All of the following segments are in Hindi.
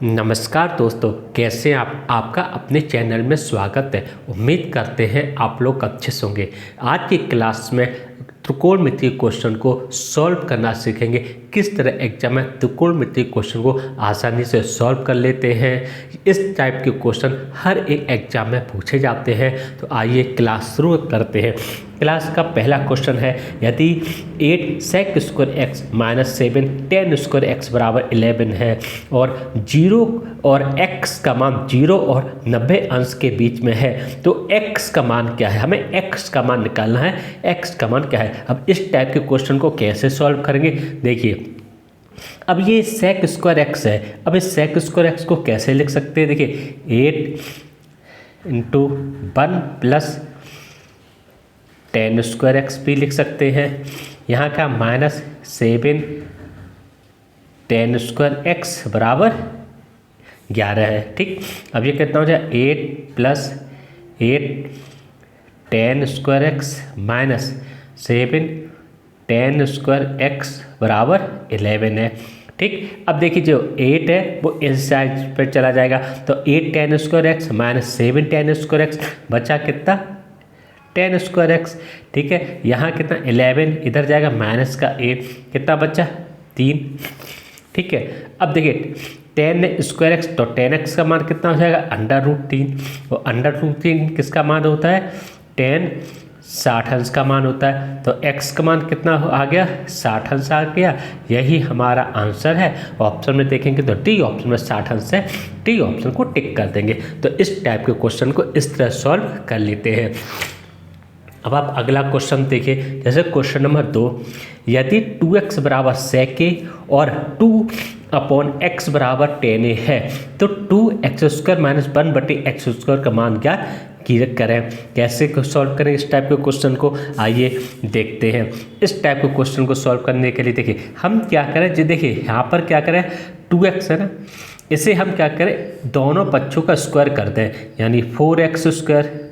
नमस्कार दोस्तों, कैसे हैं आप। आपका अपने चैनल में स्वागत है। उम्मीद करते हैं आप लोग अच्छे से होंगे। आज की क्लास में त्रिकोणमितीय क्वेश्चन को सॉल्व करना सीखेंगे। किस तरह एग्जाम में त्रिकोणमितीय क्वेश्चन को आसानी से सॉल्व कर लेते हैं। इस टाइप के क्वेश्चन हर एक एग्जाम में पूछे जाते हैं। तो आइए क्लास शुरू करते हैं। क्लास का पहला क्वेश्चन है, यदि 8 sec square x minus 7 10 square x बराबर 11 है और 0 और x का मान 0 और 90 अंश के बीच में है तो x का मान क्या है। हमें x का मान निकालना है। x का मान क्या है। अब इस टाइप के क्वेश्चन को कैसे सॉल्व करेंगे, देखिए। अब ये sec स्क्वायर एक्स है। अब इस sec स्क्वायर एक्स को कैसे लिख सकते हैं, देखिए 8 इंटू 1 प्लस 10 स्क्वायर एक्स भी लिख सकते हैं। यहाँ का माइनस 7 10 स्क्वायर एक्स बराबर 11 है। ठीक, अब ये कितना हो जाए 8 plus 8 10 square x minus 7 10 square x बराबर 11 है। ठीक, अब देखिए जो 8 है वो इस साइड पर चला जाएगा तो 8 10 square x minus 7 10 square x बचा कितना 10 स्क्वायर एक्स। ठीक है, यहाँ कितना 11 इधर जाएगा माइनस का 8 कितना बचा 3। ठीक है, अब देखिए 10 स्क्वायर एक्स तो 10x का मान कितना हो जाएगा √3 और √3 किसका मान होता है 10 60 अंश का मान होता है। तो x का मान कितना आ गया 60 अंश आ गया। यही हमारा आंसर है। ऑप्शन में देखेंगे तो डी ऑप्शन में 60 अंश है। डी ऑप्शन को टिक कर देंगे। तो इस टाइप के क्वेश्चन को इस तरह सॉल्व कर लेते हैं। अब आप अगला क्वेश्चन देखिए, जैसे क्वेश्चन नंबर 2, यदि 2x बराबर sec a और 2/x बराबर 10a है तो 2x square minus 1/x square का मान क्या करें। कैसे सॉल्व करें इस टाइप के क्वेश्चन को, आइए देखते हैं। इस टाइप के क्वेश्चन को सॉल्व करने के लिए देखिए हम क्या करें जी, देखिए यहाँ पर क्या करें 2x है ना, इसे हम क्या करें दोनों पक्षों का स्क्वायर कर दें यानी 4x स्क्वायर।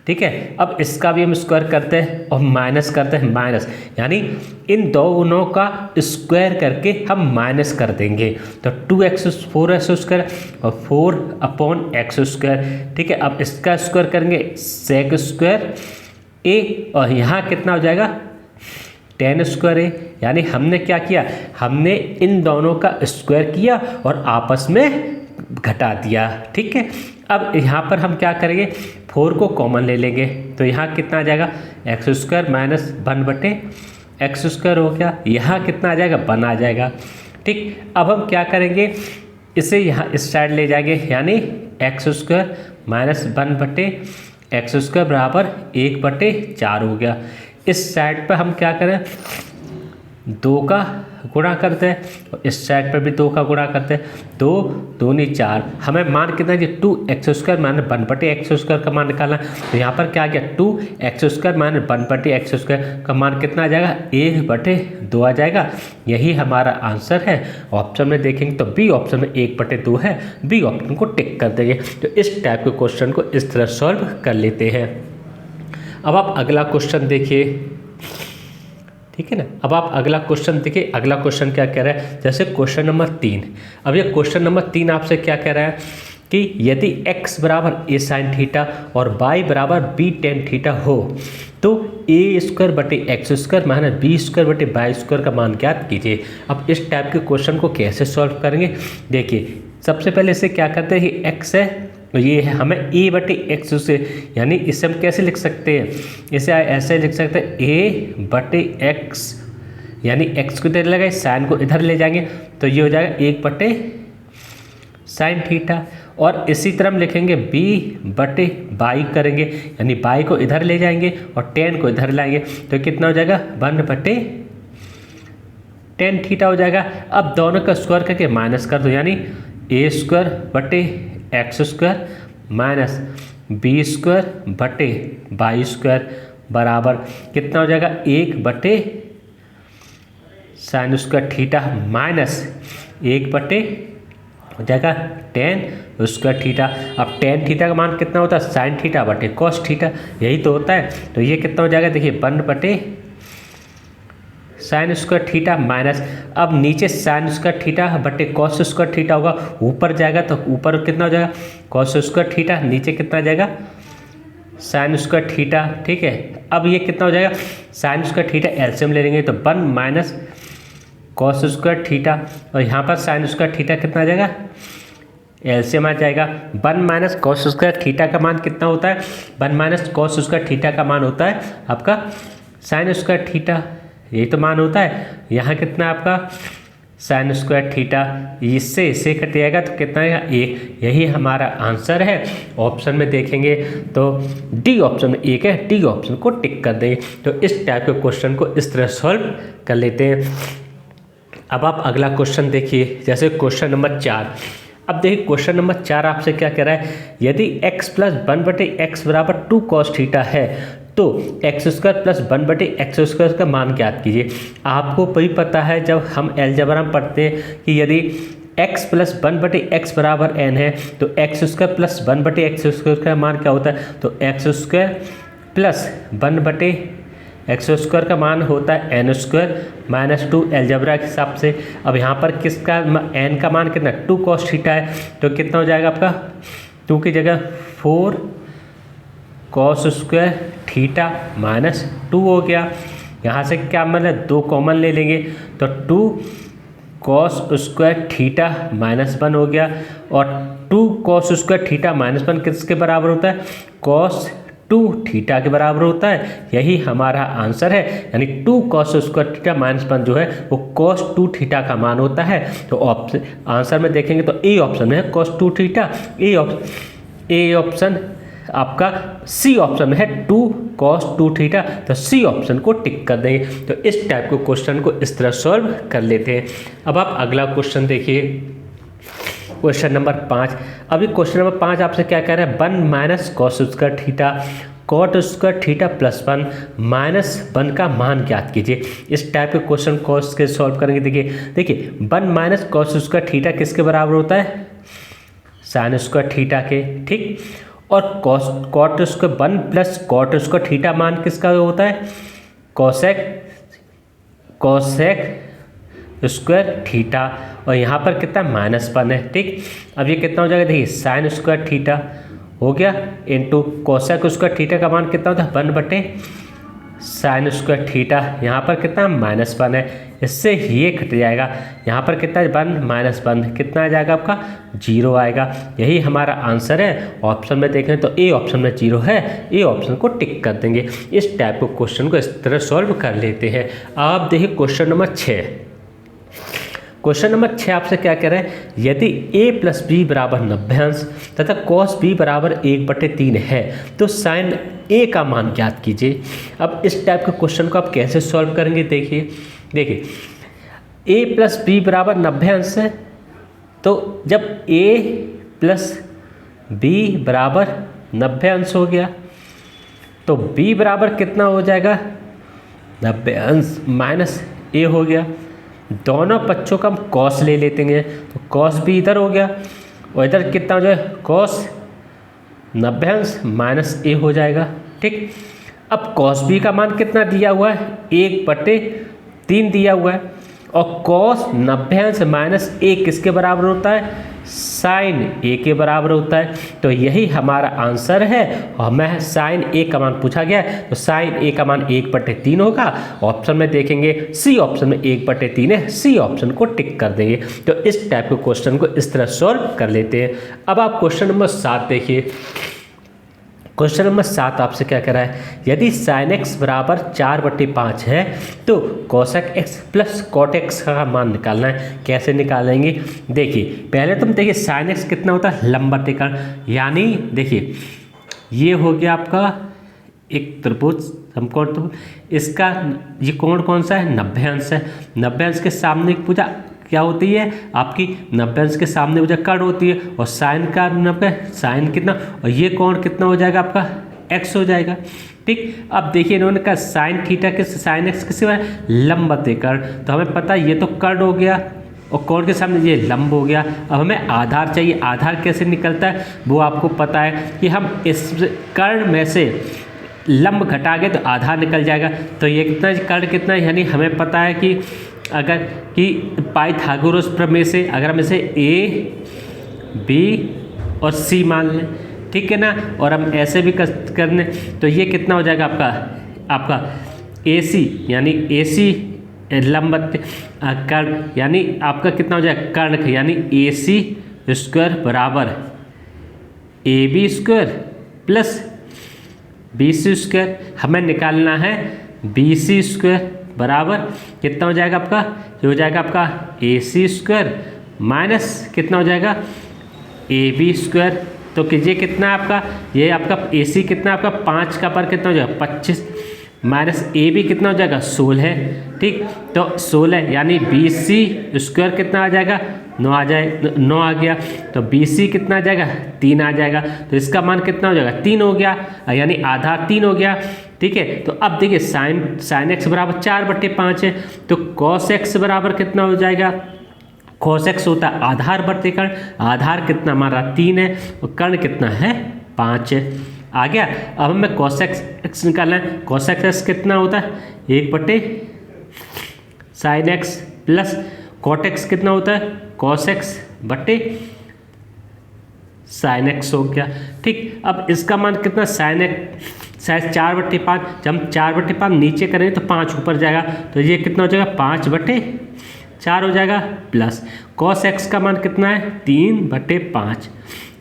ठीक है, अब इसका भी हम स्क्वायर करते हैं और माइनस करते हैं माइनस, यानी इन दोनों का स्क्वायर करके हम माइनस कर देंगे तो 2x 4x स्क्वायर और 4/x स्क्वायर। ठीक है, अब इसका स्क्वायर करेंगे sec स्क्वायर a और यहाँ कितना हो जाएगा 10 स्क्वायर a। यानी हमने क्या किया, हमने इन दोनों का स्क्वायर किया और आपस में घटा दिया। ठीक है, अब यहाँ पर हम क्या करेंगे 4 को कॉमन ले लेंगे तो यहाँ कितना आ जाएगा x square minus 1/x square हो गया। यहाँ कितना आ जाएगा 1 आ जाएगा। ठीक, अब हम क्या करेंगे इसे यहाँ इस साइड ले जाएंगे यानी x square minus 1/x square बराबर 1/4 हो गया। इस साइड पर हम क्या करें 2 का गुणा करते हैं और इस साइड पर भी 2 का गुणा करते हैं। 2 दूनी 4, हमें मान कितना है 2x square minus 1/x square का मान निकालना। तो यहाँ पर क्या आ गया 2x square minus 1/x square का मान कितना आ जाएगा 1/2 आ जाएगा। यही हमारा आंसर है। ऑप्शन में देखेंगे तो बी ऑप्शन में 1/2 है। बी ऑप्शन को टिक कर देंगे। तो इस टाइप के क्वेश्चन को इस तरह सॉल्व कर लेते हैं। अब आप अगला क्वेश्चन देखिए। ठीक है ना, अब आप अगला क्वेश्चन देखिए। अगला क्वेश्चन क्या कह रहा है, जैसे क्वेश्चन नंबर 3। अब ये क्वेश्चन नंबर 3 आपसे क्या कह रहा है कि यदि x बराबर a sin थीटा और y बराबर b tan थीटा हो तो a स्क्वायर बटे x square minus b square बटे वाई स्क्वायर का मान ज्ञात कीजिए। अब इस टाइप के क्वेश्चन को कैसे सॉल्व करेंगे, देखिए सबसे पहले इसे क्या करते हैं कि x है तो ये है हमें a/x से, यानी इसे हम कैसे लिख सकते हैं, इसे ऐसे लिख सकते हैं a/x यानी x को इधर लगाए साइन को इधर ले जाएंगे तो ये हो जाएगा 1/sin थीटा। और इसी तरह हम लिखेंगे b/y करेंगे यानी y को इधर ले जाएंगे और tan को इधर लाएंगे तो कितना हो जाएगा 1/tan थीटा हो जाएगा। अब दोनों का स्क्वायर करके माइनस कर दो यानी a स्क्वायर बटे x square minus b square बटे वाई स्क्वायर बराबर कितना हो जाएगा 1/sin स्क्वायर थीटा माइनस 1/ हो जाएगा tan स्क्वायर थीटा। अब tan थीटा का मान कितना होता है sin थीटा बटे cos थीटा, यही तो होता है। तो ये कितना हो जाएगा देखिए 1/tan sine square theta minus, अब नीचे साइन स्क्वायर थीटा बटे कॉस स्क्वायर थीटा होगा, ऊपर जाएगा तो ऊपर कितना हो जाएगा कॉस स्क्वायर थीटा, नीचे कितना जाएगा साइन स्क्वायर थीटा। ठीक है, अब ये कितना हो जाएगा साइन स्क्वायर थीटा एलसीएम ले लेंगे तो 1 माइनस कॉस स्क्वायर थीटा, और यहाँ पर साइन स्क्वायर थीटा कितना आ जाएगा एलसीएम आ जाएगा। 1 माइनस कॉस स्क्वायर थीटा का मान कितना होता है, 1 माइनस कॉस स्क्वायर थीटा का मान होता है आपका साइन स्क्वायर थीटा, यही तो मान होता है। यहाँ कितना आपका साइन स्क्वायर थीटा, इससे इससे कट जाएगा तो कितना आएगा 1, यही हमारा आंसर है। ऑप्शन में देखेंगे तो डी ऑप्शन में 1 है, डी ऑप्शन को टिक कर देंगे। तो इस टाइप के क्वेश्चन को इस तरह सॉल्व कर लेते हैं। अब आप अगला क्वेश्चन देखिए, जैसे क्वेश्चन नंबर 4। अब देखिए क्वेश्चन नंबर 4 आपसे क्या कह रहा है, यदि x + 1/x बराबर 2 cos थीटा है तो x² + 1/x² का मान ज्ञात कीजिए। आपको भी पता है जब हम अलजेब्रा में पढ़ते हैं कि यदि x + 1/x बराबर n है तो x² + 1/x² का मान क्या होता है, तो x² + 1/x² का मान होता है n² - 2 अलजेब्रा के हिसाब से। अब यहाँ पर किसका n का मान कितना 2 cos थीटा है, तो कितना हो जाएगा आपका 2 की जगह 4 cos स्क्वायर थीटा माइनस 2 हो गया। यहाँ से क्या मतलब 2 कॉमन ले लेंगे तो 2 cos स्क्वायर थीटा माइनस 1 हो गया, और 2 cos स्क्वायर थीटा माइनस 1 किसके बराबर होता है cos 2 थीटा के बराबर होता है, यही हमारा आंसर है। यानी 2 cos स्क्वायर थीटा माइनस 1 जो है वो cos 2 थीटा का मान होता है। तो ऑप्शन आंसर में देखेंगे तो ए ऑप्शन में है cos 2 थीटा, ए ऑप्शन आपका सी ऑप्शन में है 2 cos 2 थीटा, तो सी ऑप्शन को टिक कर देंगे। तो इस टाइप के क्वेश्चन को इस तरह सॉल्व कर लेते हैं। अब आप अगला क्वेश्चन देखिए, क्वेश्चन नंबर 5। अभी क्वेश्चन नंबर 5 आपसे क्या कह रहा है, 1 minus cos square theta cot square theta plus 1 minus 1 का मान ज्ञात कीजिए। इस टाइप के क्वेश्चन कॉस के सॉल्व करेंगे। देखिए 1 माइनस कॉस स्क्वायर थीटा किसके बराबर होता है, साइन स्क्वायर थीटा के, ठीक। और cot square 1 plus cot square theta मान किसका होता है, कोसेक स्क्वायर थीटा, और यहाँ पर कितना -1 है, ठीक। अब ये कितना हो जाएगा, देखिए साइन स्क्वायर थीटा हो गया इंटू कोसेक स्क्वायर थीटा का मान कितना होता है 1/साइन स्क्वायर थीटा, यहाँ पर कितना -1 है, इससे ये कट जाएगा। यहाँ पर कितना 1 - 1 कितना आ जाएगा आपका 0 आएगा। यही हमारा आंसर है। ऑप्शन में देखें तो ए ऑप्शन में 0 है, ए ऑप्शन को टिक कर देंगे। इस टाइप के क्वेश्चन को इस तरह सॉल्व कर लेते हैं। आप देखिए क्वेश्चन नंबर 6। क्वेश्चन नंबर 6 आपसे क्या कह रहे हैं, यदि a + b बराबर 90 अंश तथा cos b बराबर 1/3 है तो साइन a का मान ज्ञात कीजिए। अब इस टाइप के क्वेश्चन को आप कैसे सॉल्व करेंगे, देखिए a + b बराबर 90 अंश है, तो जब a + b बराबर 90 अंश हो गया तो b बराबर कितना हो जाएगा 90 अंश माइनस a हो गया। दोनों पक्षों का हम कॉस ले लेते हैं, तो कॉस भी इधर हो गया और इधर कितना हो जाएगा कॉस 90 अंश माइनस a हो जाएगा, ठीक। अब कॉस b का मान कितना दिया हुआ है 1/3 दिया हुआ है, और कॉस 90 अंश माइनस a किसके बराबर होता है, साइन a के बराबर होता है। तो यही हमारा आंसर है। और हमें साइन a का मान पूछा गया है, तो साइन a का मान 1/3 होगा। ऑप्शन में देखेंगे सी ऑप्शन में 1/3 है, सी ऑप्शन को टिक कर देंगे। तो इस टाइप के क्वेश्चन को इस तरह सॉल्व कर लेते हैं। अब आप क्वेश्चन नंबर 7 देखिए। क्वेश्चन नंबर 7 आपसे क्या कह रहा है, यदि साइन x बराबर 4/5 है तो cosec x plus cot x का मान निकालना है। कैसे निकालेंगे, देखिए पहले तुम देखिए साइन x कितना होता है लंबा त्रिकोण, यानी देखिए ये हो गया आपका एक त्रिभुज समकोण त्रिभुज, इसका ये कोण कौन सा है 90 अंश है। 90 अंश के सामने एक पूजा क्या होती है आपकी 90 अंश के सामने मुझे कर्ण होती है, और साइन का 90 साइन कितना, और ये कोण कितना हो जाएगा आपका x हो जाएगा, ठीक। अब देखिए इन्होंने कहा साइन थीटा के साइन x किससे है लंब त्रिकोण, तो हमें पता है ये तो कर्ण हो गया और कोण के सामने ये लंब हो गया। अब हमें आधार चाहिए, आधार कैसे निकलता है वो आपको पता है कि हम इस कर्ण में से लंब घटाएंगे तो आधा निकल जाएगा। तो ये कितना कर्ण कितना, यानी हमें पता है कि अगर कि पाइथागोरस प्रमेय से अगर हम इसे A B और C मान लें, ठीक है ना, और हम ऐसे भी करने तो ये कितना हो जाएगा आपका AC यानी AC लंब कर्ण, यानी आपका कितना हो जाएगा कर्ण, यानी AC स्क्वायर बराबर AB square plus BC square. हमें निकालना है BC स्क्वायर बराबर कितना हो जाएगा आपका, ये हो जाएगा आपका AC स्क्वायर माइनस कितना हो जाएगा AB स्क्वायर। तो कीजिए कितना है आपका, ये आपका AC कितना आपका 5 का पर कितना हो जाएगा 25 माइनस AB कितना हो जाएगा 16, ठीक। तो 16 यानी BC स्क्वायर कितना आ जाएगा 9 आ गया। तो BC कितना आ जाएगा 3 आ जाएगा। तो इसका मान कितना हो जाएगा 3 हो गया, यानी आधा 3 हो गया, ठीक है। तो अब देखिए साइन x बराबर 4/5 है, तो cos x बराबर कितना हो जाएगा, cos x होता है आधार बटे कर्ण, आधार कितना हमारा 3 है और कर्ण कितना है 5 है, आ गया। अब हमें cos x निकालना है, cos x कितना होता है 1/sin x plus cot x कितना होता है cos x बटे sin x हो गया, ठीक। अब इसका मान कितना sin x 4/5, जब हम 4/5 नीचे करेंगे तो 5 ऊपर जाएगा, तो ये कितना हो जाएगा 5/4 हो जाएगा प्लस cos x का मान कितना है 3/5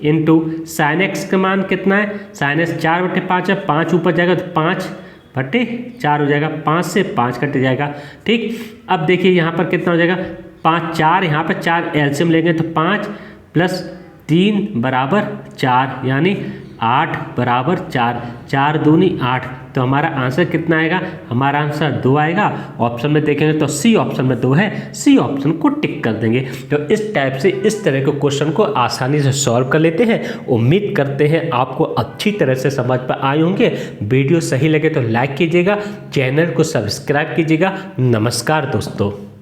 इंटू साइन एक्स का मान कितना है, साइन एक्स 4/5 है, 5 ऊपर जाएगा तो 5/4 हो जाएगा, 5 से 5 कट जाएगा, ठीक। अब देखिए यहाँ पर कितना हो जाएगा 5 4, यहाँ पर 4 एलसीएम लेंगे तो 5 प्लस 3 बराबर 4 यानी 8 बराबर 4, 4 दूनी 8। तो हमारा आंसर कितना आएगा, हमारा आंसर 2 आएगा। ऑप्शन में देखेंगे तो सी ऑप्शन में 2 है, सी ऑप्शन को टिक कर देंगे। तो इस टाइप से इस तरह के क्वेश्चन को आसानी से सॉल्व कर लेते हैं। उम्मीद करते हैं आपको अच्छी तरह से समझ पर आए होंगे। वीडियो सही लगे तो लाइक कीजिएगा, चैनल को सब्सक्राइब कीजिएगा। नमस्कार दोस्तों।